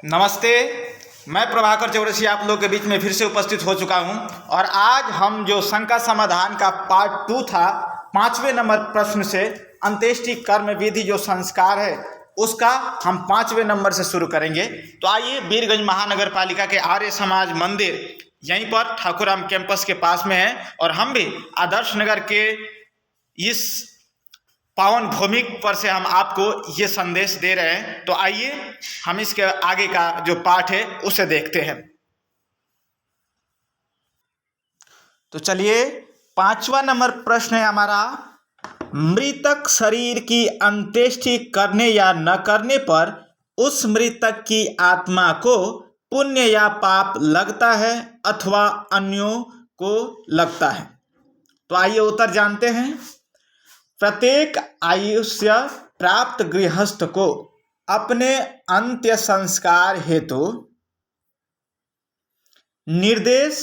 नमस्ते। मैं प्रभाकर चौरसिया आप लोग के बीच में फिर से उपस्थित हो चुका हूं और आज हम जो शंका समाधान का पार्ट 2 था 5वें नंबर प्रश्न से अंत्येष्टि कर्म विधि जो संस्कार है उसका हम 5वें नंबर से शुरू करेंगे। तो आइए, वीरगंज महानगर पालिका के आर्य समाज मंदिर यहीं पर ठाकुराम कैंपस के पास में है और हम भी आदर्श नगर के इस पावन भूमि पर से हम आपको ये संदेश दे रहे हैं। तो आइए हम इसके आगे का जो पाठ है उसे देखते हैं। तो चलिए, 5वां नंबर प्रश्न है हमारा, मृतक शरीर की अंत्येष्टि करने या न करने पर उस मृतक की आत्मा को पुण्य या पाप लगता है अथवा अन्यों को लगता है। तो आइए उत्तर जानते हैं। प्रत्येक आयुष्य प्राप्त गृहस्थ को अपने अंत्य संस्कार हेतु निर्देश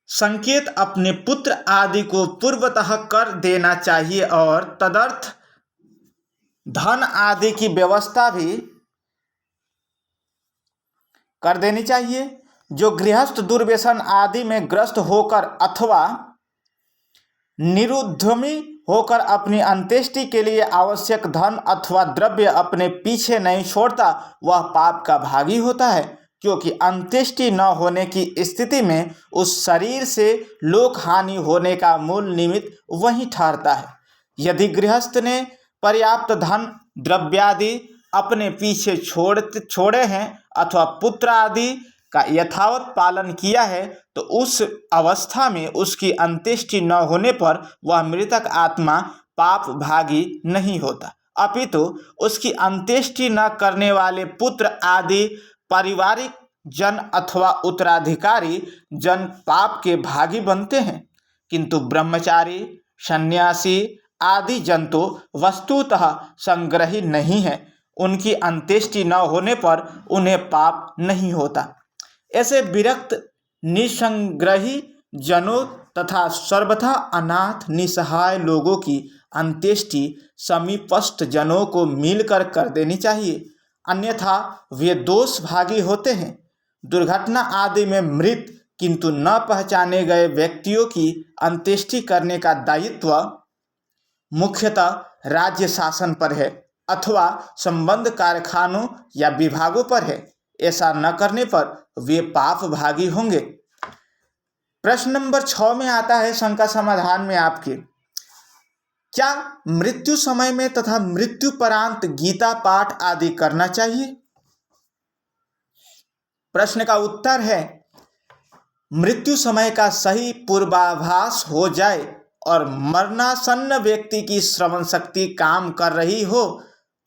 संकेत अपने पुत्र आदि को पूर्वतः कर देना चाहिए और तदर्थ धन आदि की व्यवस्था भी कर देनी चाहिए। जो गृहस्थ दुर्व्यसन आदि में ग्रस्त होकर अथवा निरुद्यमी होकर अपनी अंत्येष्टि के लिए आवश्यक धन अथवा द्रव्य अपने पीछे नहीं छोड़ता, वह पाप का भागी होता है, क्योंकि अंत्येष्टि न होने की स्थिति में उस शरीर से लोक हानि होने का मूल निमित्त वही ठहरता है। यदि गृहस्थ ने पर्याप्त धन द्रव्यादि अपने पीछे छोड़े हैं अथवा पुत्र आदि का यथावत पालन किया है, तो उस अवस्था में उसकी अंत्येष्टि न होने पर वह मृतक आत्मा पाप भागी नहीं होता, अपितु उसकी अंत्येष्टि न करने वाले पुत्र आदि पारिवारिक जन अथवा उत्तराधिकारी जन पाप के भागी बनते हैं। किंतु ब्रह्मचारी, सन्यासी आदि जन तो वस्तुतः संग्रही नहीं है, उनकी अंत्येष्टि न होने पर उन्हें पाप नहीं होता। ऐसे विरक्त निसंग्रही जनों तथा सर्वथा अनाथ निसहाय लोगों की अंत्येष्टि समीपस्थ जनों को मिलकर कर देनी चाहिए, अन्यथा वे दोष भागी होते हैं। दुर्घटना आदि में मृत किंतु न पहचाने गए व्यक्तियों की अंत्येष्टि करने का दायित्व मुख्यतः राज्य शासन पर है अथवा संबद्ध कारखानों या विभागों पर है। ऐसा न करने पर वे पाप भागी होंगे। प्रश्न नंबर 6 में आता है शंका समाधान में आपके, क्या मृत्यु समय में तथा मृत्यु परांत गीता पाठ आदि करना चाहिए? प्रश्न का उत्तर है, मृत्यु समय का सही पूर्वाभास हो जाए और मरणासन्न व्यक्ति की श्रवण शक्ति काम कर रही हो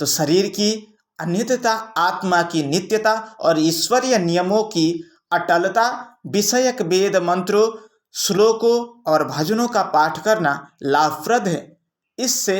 तो शरीर की अनित्यता, आत्मा की नित्यता और ईश्वरीय नियमों की अटलता विषयक वेद मंत्रों, श्लोकों और भजनों का पाठ करना लाभप्रद है। इससे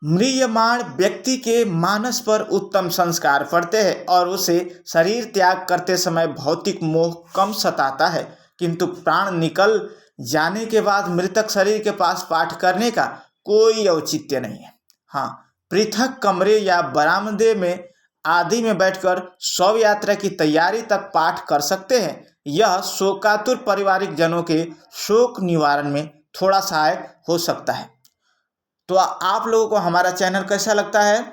म्रियमाण व्यक्ति के मानस पर उत्तम संस्कार पड़ते हैं और उसे शरीर त्याग करते समय भौतिक मोह कम सताता है। किंतु प्राण निकल जाने के बाद मृतक शरीर के पास पाठ करने का कोई औचित्य नहीं है। हाँ, पृथक कमरे या बरामदे में आदि में बैठकर शव यात्रा की तैयारी तक पाठ कर सकते हैं। यह शोकातुर पारिवारिक जनों के शोक निवारण में थोड़ा सहायक हो सकता है। तो आप लोगों को हमारा चैनल कैसा लगता है?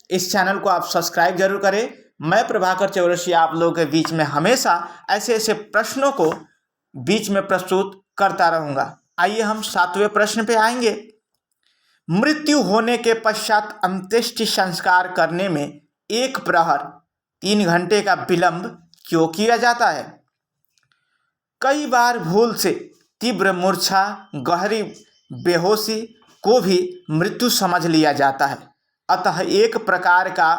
इस चैनल को आप सब्सक्राइब जरूर करें। मैं प्रभाकर चौरसिया आप लोगों के बीच में हमेशा ऐसे ऐसे प्रश्नों को बीच में प्रस्तुत करता रहूँगा। आइए हम 7वें प्रश्न पे आएंगे। मृत्यु होने के पश्चात अंत्येष्टि संस्कार करने में 1 प्रहर 3 घंटे का विलंब क्यों किया जाता है? कई बार भूल से तीव्र मूर्छा, गहरी बेहोशी को भी मृत्यु समझ लिया जाता है। अतः एक प्रकार का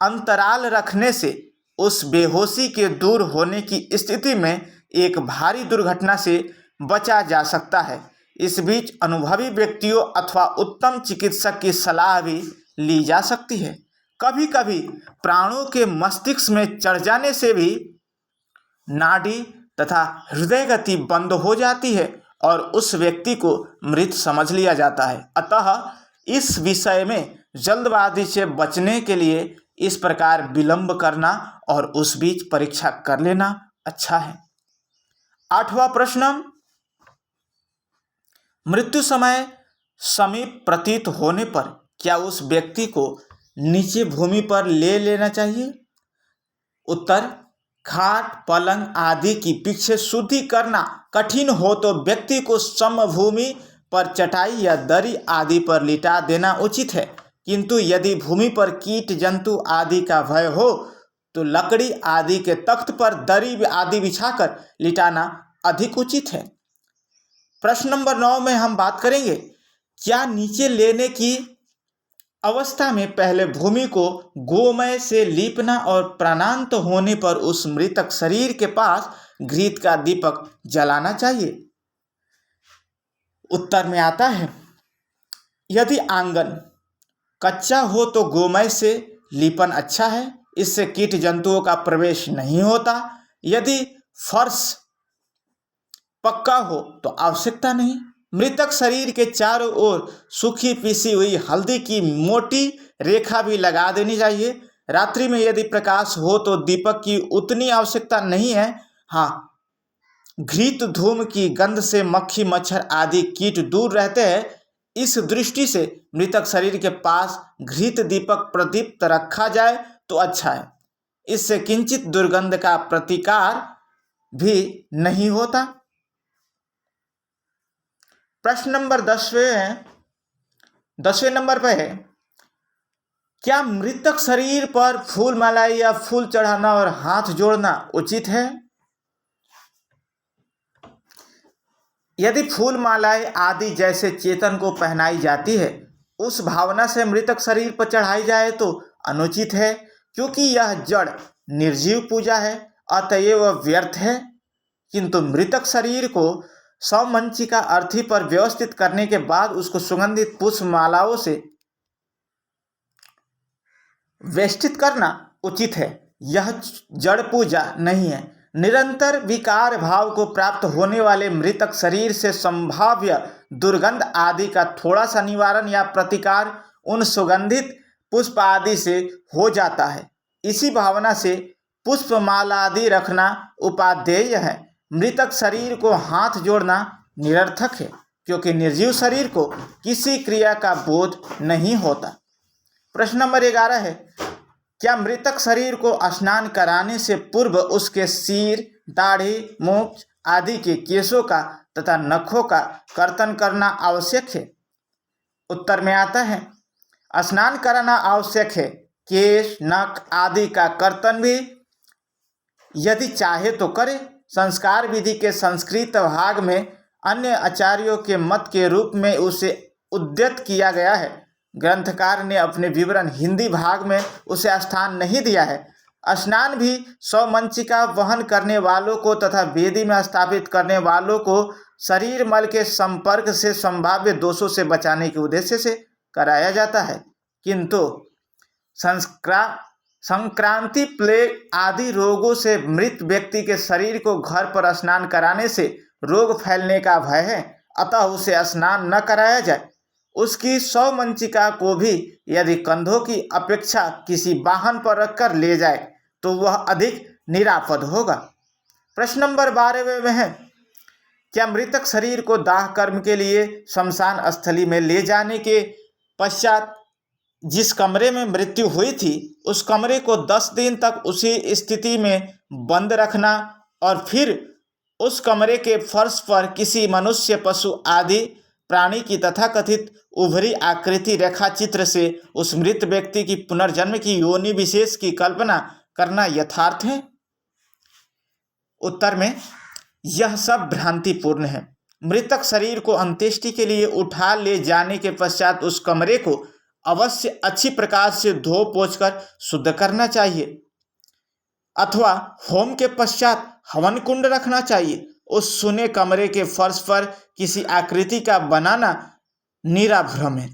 अंतराल रखने से उस बेहोशी के दूर होने की स्थिति में एक भारी दुर्घटना से बचा जा सकता है। इस बीच अनुभवी व्यक्तियों अथवा उत्तम चिकित्सक की सलाह भी ली जा सकती है। कभी कभी प्राणों के मस्तिष्क में चढ़ जाने से भी नाड़ी तथा हृदय गति बंद हो जाती है और उस व्यक्ति को मृत समझ लिया जाता है। अतः इस विषय में जल्दबाजी से बचने के लिए इस प्रकार विलंब करना और उस बीच परीक्षा कर लेना अच्छा है। 8वां प्रश्न, मृत्यु समय समीप प्रतीत होने पर क्या उस व्यक्ति को नीचे भूमि पर ले लेना चाहिए? उत्तर, खाट पलंग आदि की पीछे शुद्धि करना कठिन हो तो व्यक्ति को समभूमि पर चटाई या दरी आदि पर लिटा देना उचित है, किंतु यदि भूमि पर कीट जंतु आदि का भय हो तो लकड़ी आदि के तख्त पर दरी आदि बिछाकर लिटाना अधिक उचित है। प्रश्न नंबर 9 में हम बात करेंगे, क्या नीचे लेने की अवस्था में पहले भूमि को गोमय से लीपना और प्राणांत होने पर उस मृतक शरीर के पास घृत का दीपक जलाना चाहिए? उत्तर में आता है, यदि आंगन कच्चा हो तो गोमय से लीपन अच्छा है, इससे कीट जंतुओं का प्रवेश नहीं होता। यदि फर्श पक्का हो तो आवश्यकता नहीं। मृतक शरीर के चारों ओर सूखी पीसी हुई हल्दी की मोटी रेखा भी लगा देनी चाहिए। रात्रि में यदि प्रकाश हो तो दीपक की उतनी आवश्यकता नहीं है। हाँ, घृत धूम की गंध से मक्खी मच्छर आदि कीट दूर रहते हैं। इस दृष्टि से मृतक शरीर के पास घृत दीपक प्रदीप्त रखा जाए तो अच्छा है, इससे किंचित दुर्गंध का प्रतिकार भी नहीं होता। प्रश्न नंबर 10वें नंबर पर है, क्या मृतक शरीर पर फूल मालाएं या फूल चढ़ाना और हाथ जोड़ना उचित है? यदि फूल मालाएं आदि जैसे चेतन को पहनाई जाती है, उस भावना से मृतक शरीर पर चढ़ाई जाए तो अनुचित है, क्योंकि यह जड़ निर्जीव पूजा है, अतएव व्यर्थ है। किंतु मृतक शरीर को सौमंचिका अर्थी पर व्यवस्थित करने के बाद उसको सुगंधित पुष्प मालाओं से वेष्टित करना उचित है। यह जड़ पूजा नहीं है। निरंतर विकार भाव को प्राप्त होने वाले मृतक शरीर से संभाव्य दुर्गंध आदि का थोड़ा सा निवारण या प्रतिकार उन सुगंधित पुष्प आदि से हो जाता है। इसी भावना से पुष्पमाला आदि रखना उपादेय है। मृतक शरीर को हाथ जोड़ना निरर्थक है, क्योंकि निर्जीव शरीर को किसी क्रिया का बोध नहीं होता। प्रश्न नंबर 11 है, क्या मृतक शरीर को स्नान कराने से पूर्व उसके सिर, दाढ़ी, मूंछ आदि के केशों का तथा नखों का कर्तन करना आवश्यक है? उत्तर में आता है, स्नान कराना आवश्यक है। केश, नख आदि का कर्तन भी यदि चाहे तो करे। संस्कार विधि के संस्कृत भाग में अन्य आचार्यों के मत के रूप में उसे उद्धृत किया गया है। ग्रंथकार ने अपने विवरण हिंदी भाग में उसे स्थान नहीं दिया है। स्नान भी सौमंचिका वहन करने वालों को तथा वेदी में स्थापित करने वालों को शरीर मल के संपर्क से संभाव्य दोषों से बचाने के उद्देश्य से कराया जाता है, किंतु संक्रांति, प्लेग आदि रोगों से मृत व्यक्ति के शरीर को घर पर स्नान कराने से रोग फैलने का भय है, अतः उसे स्नान न कराया जाए। उसकी सौमंचिका को भी यदि कंधों की अपेक्षा किसी वाहन पर रखकर ले जाए तो वह अधिक निरापद होगा। प्रश्न नंबर 12 में है, क्या मृतक शरीर को दाह कर्म के लिए शमशान स्थली में ले जाने के पश्चात जिस कमरे में मृत्यु हुई थी उस कमरे को 10 दिन तक उसी स्थिति में बंद रखना और फिर उस कमरे के फर्श पर किसी मनुष्य, पशु आदि प्राणी की तथाकथित उभरी आकृति रेखा चित्र से उस मृत व्यक्ति की पुनर्जन्म की योनि विशेष की कल्पना करना यथार्थ है? उत्तर में, यह सब भ्रांतिपूर्ण है। मृतक शरीर को अंत्येष्टि के लिए उठा ले जाने के पश्चात उस कमरे को अवश्य अच्छी प्रकार से धो पोंछकर शुद्ध करना चाहिए, अथवा होम के पश्चात हवन कुंड रखना चाहिए। उस सुने कमरे के फर्श पर किसी आकृति का बनाना नीरा भ्रम है।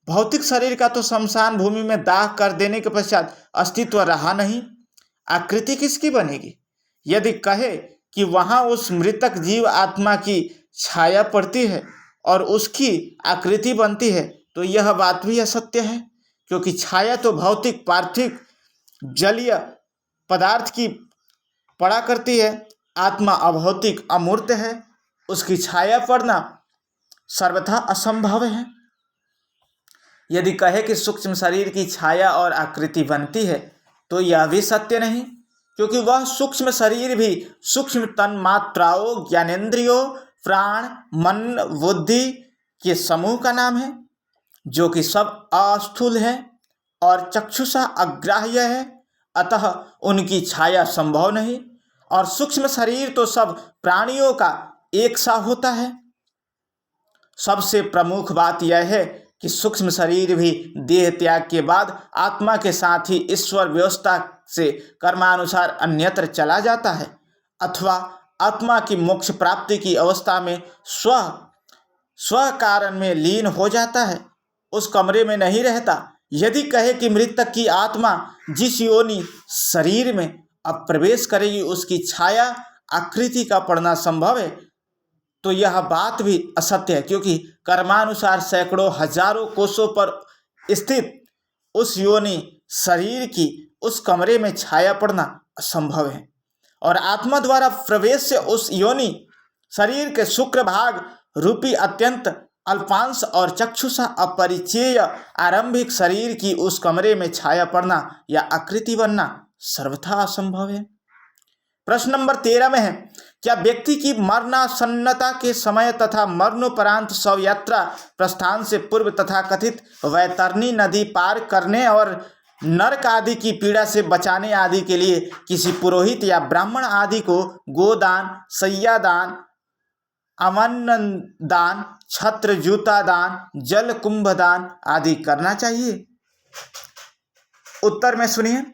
भौतिक शरीर का तो शमशान भूमि में दाह कर देने के पश्चात अस्तित्व रहा नहीं, आकृति किसकी बनेगी? यदि कहे कि वहाँ उस मृतक जीव आत्मा की छाया पड़ती है और उसकी आकृति बनती है तो यह बात भी असत्य है, क्योंकि छाया तो भौतिक पार्थिव जलीय पदार्थ की पड़ा करती है। आत्मा अभौतिक अमूर्त है, उसकी छाया पड़ना सर्वथा असंभव है। यदि कहे कि सूक्ष्म शरीर की छाया और आकृति बनती है तो यह भी सत्य नहीं, क्योंकि वह सूक्ष्म शरीर भी सूक्ष्म तन्मात्राओं, ज्ञानेंद्रियों, प्राण, मन, बुद्धि के समूह का नाम है, जो कि सब अस्थूल है और चक्षुषा अग्राह्य है, अतः उनकी छाया संभव नहीं। और सूक्ष्म शरीर तो सब प्राणियों का एक सा होता है। सबसे प्रमुख बात यह है कि सूक्ष्म शरीर भी देह त्याग के बाद आत्मा के साथ ही ईश्वर व्यवस्था से कर्मानुसार अन्यत्र चला जाता है, अथवा आत्मा की मोक्ष प्राप्ति की अवस्था में स्व कारण में लीन हो जाता है, उस कमरे में नहीं रहता। यदि कहे कि मृतक की आत्मा जिस योनि शरीर में अब प्रवेश करेगी उसकी छाया आकृति का पड़ना संभव है, तो यह बात भी असत्य है, क्योंकि कर्मानुसार सैकड़ों हजारों कोसों पर स्थित उस योनि शरीर की उस कमरे में छाया पड़ना असंभव है। और आत्मा द्वारा प्रवेश से उस योनि शरीर के शुक्र भाग रूपी अत्यंत अल्पांश और चक्षुषा अपरिचेय आरंभिक शरीर की उस कमरे में छाया पड़ना या आकृति बनना सर्वथा असंभव है। प्रश्न नंबर 13 में है, क्या व्यक्ति की मरणासन्नता के समय तथा मरणोपरांत शव यात्रा प्रस्थान से पूर्व तथा कथित वैतरणी नदी पार करने और नरक आदि की पीड़ा से बचाने आदि के लिए किसी पुरोहित या ब्राह्मण आदि को गोदान, शय्यादान, अवन्न दान, छत्र जूता दान, जल कुंभ दान आदि करना चाहिए? उत्तर में सुनिए।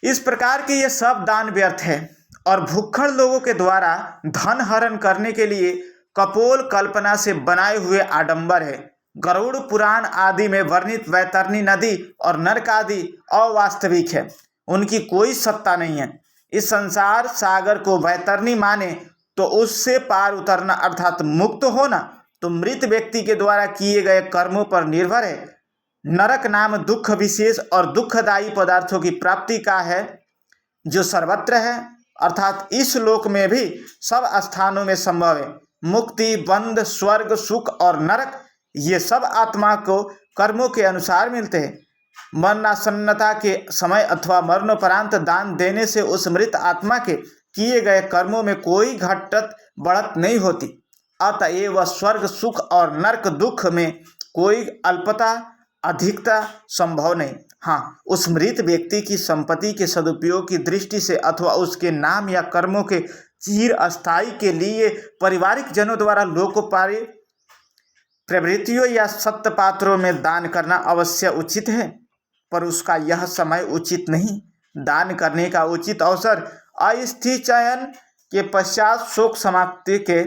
इस प्रकार के ये सब दान व्यर्थ है और भुक्खड़ लोगों के द्वारा धन हरण करने के लिए कपोल कल्पना से बनाए हुए आडंबर है। गरुड़ पुराण आदि में वर्णित वैतरणी नदी और नरक आदि अवास्तविक है, उनकी कोई सत्ता नहीं है। इस संसार सागर को वैतरणी माने तो उससे पार उतरना अर्थात मुक्त होना तो मृत व्यक्ति के द्वारा किए गए कर्मों पर निर्भर है। नरक नाम दुख विशेष और दुखदायी पदार्थों की प्राप्ति का है, जो सर्वत्र है, अर्थात इस लोक में भी सब स्थानों में संभव है। मुक्ति, बंध, स्वर्ग, सुख और नरक ये सब आत्मा को कर्मों के अनुसार मिलते हैं। मरणासन्नता के समय अथवा मरणोपरांत दान देने से उस मृत आत्मा के किए गए कर्मों में कोई घटत बढ़त नहीं होती। अतएव स्वर्ग सुख और नरक दुख में कोई अल्पता अधिकता संभव नहीं। हाँ, उस मृत व्यक्ति की संपत्ति के सदुपयोग की दृष्टि से अथवा उसके नाम या कर्मों के चिर अस्थायी के लिए पारिवारिक जनों द्वारा लोकोपकारी प्रवृत्तियों या सत्य पात्रों में दान करना अवश्य उचित है, पर उसका यह समय उचित नहीं। दान करने का उचित अवसर अस्थि चयन के पश्चात शोक समाप्ति के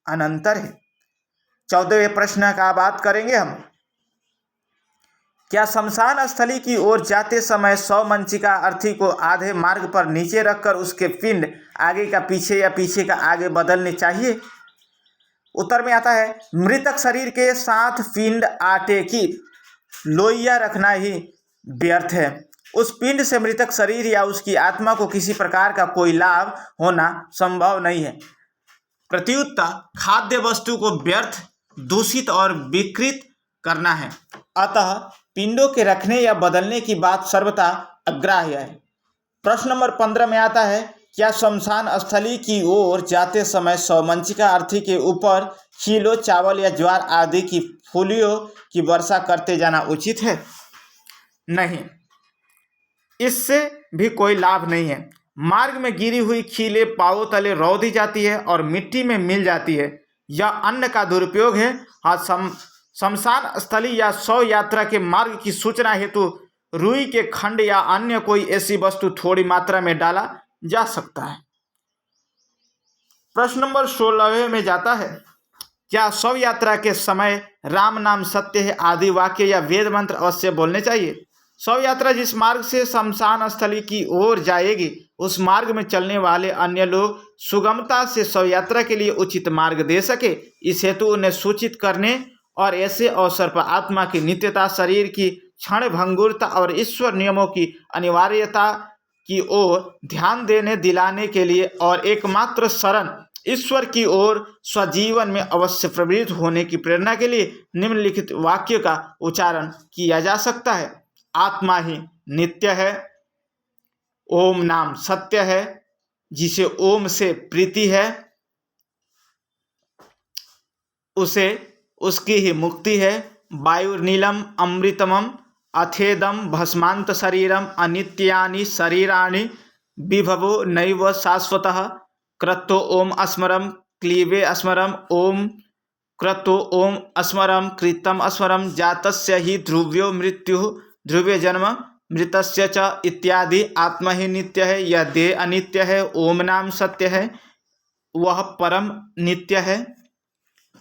अनंतर है। 14वें प्रश्न का बात करेंगे हम। क्या शमशान स्थली की ओर जाते समय शव मंचिका अर्थी को आधे मार्ग पर नीचे रखकर उसके पिंड आगे का पीछे या पीछे का आगे बदलने चाहिए? उत्तर में आता है, मृतक शरीर के साथ पिंड आटे की लोइया रखना ही व्यर्थ है। उस पिंड से मृतक शरीर या उसकी आत्मा को किसी प्रकार का कोई लाभ होना संभव नहीं है। प्रत्युत खाद्य वस्तु को व्यर्थ, दूषित और विकृत करना है। अतः पिंडों के रखने या बदलने की बात सर्वथा अग्राह्य है। प्रश्न नंबर 15 में आता है, क्या शमशान स्थली की ओर जाते समय शवमंचिका अर्थी के ऊपर खीलों, चावल या ज्वार आदि की फूलियों की वर्षा करते जाना उचित है? नहीं, इससे भी कोई लाभ नहीं है। मार्ग में गिरी हुई खीलें पांवों तले रौंदी जाती है और मिट्टी में मिल जाती है। यह अन्न का दुरुपयोग है। शमशान स्थली या शव यात्रा के मार्ग की सूचना हेतु रुई के खंड या अन्य कोई ऐसी वस्तु थोड़ी मात्रा में डाला जा सकता है। प्रश्न नंबर 16 में जाता है, क्या शव यात्रा के समय राम नाम सत्य है आदि वाक्य या वेद मंत्र अवश्य बोलने चाहिए? शव यात्रा जिस मार्ग से शमशान स्थली की ओर जाएगी उस मार्ग में चलने वाले अन्य लोग सुगमता से शव यात्रा के लिए उचित मार्ग दे सके, इस हेतु उन्हें सूचित करने और ऐसे अवसर पर आत्मा की नित्यता, शरीर की क्षणभंगुरता और ईश्वर नियमों की अनिवार्यता की ओर ध्यान देने दिलाने के लिए और एकमात्र शरण ईश्वर की ओर स्वजीवन में अवश्य प्रवृत्त होने की प्रेरणा के लिए निम्नलिखित वाक्य का उच्चारण किया जा सकता है। आत्मा ही नित्य है, ओम नाम सत्य है, जिसे ओम से प्रीति है उसे उसकी ही मुक्ति है। वायुर्नीलम अमृतमम अथेदम भस्मांत शरीरम अनित्यानि शरीराणि विभवो नैव शाश्वतः क्रतो ओम अस्मरम क्लीवे अस्मरम ओम क्रतो ओम अस्मरम कृतम अस्मरम जातस्य ही ध्रुव्यो मृत्यु ध्रुव्य जन्म मृतस्य च इत्यादि। आत्मा ही नित्य है, यह देह अनित्य है, ओम नाम सत्य है, वह परम नित्य है।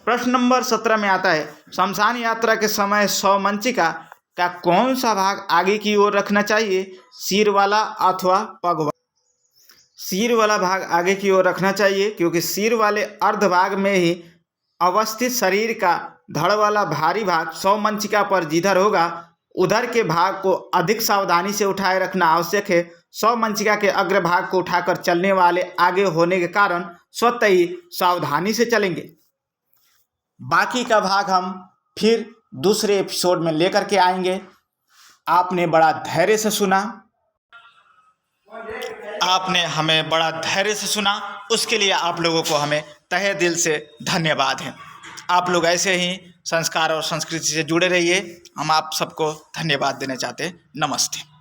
प्रश्न नंबर 17 में आता है, शमशान यात्रा के समय शवमंचिका का कौन सा भाग आगे की ओर रखना चाहिए, सिर वाला अथवा पग वाला? सिर वाला भाग आगे की ओर रखना चाहिए, क्योंकि सिर वाले अर्ध भाग में ही अवस्थित शरीर का धड़ वाला भारी भाग शवमंचिका पर जिधर होगा उधर के भाग को अधिक सावधानी से उठाए रखना आवश्यक है। शवमंचिका के अग्रभाग को उठाकर चलने वाले आगे होने के कारण स्वतः ही सावधानी से चलेंगे। बाकी का भाग हम फिर दूसरे एपिसोड में लेकर के आएंगे। आपने बड़ा धैर्य से सुना, आपने हमें बड़ा धैर्य से सुना, उसके लिए आप लोगों को हमें तहे दिल से धन्यवाद है। आप लोग ऐसे ही संस्कार और संस्कृति से जुड़े रहिए। हम आप सबको धन्यवाद देना चाहते हैं। नमस्ते।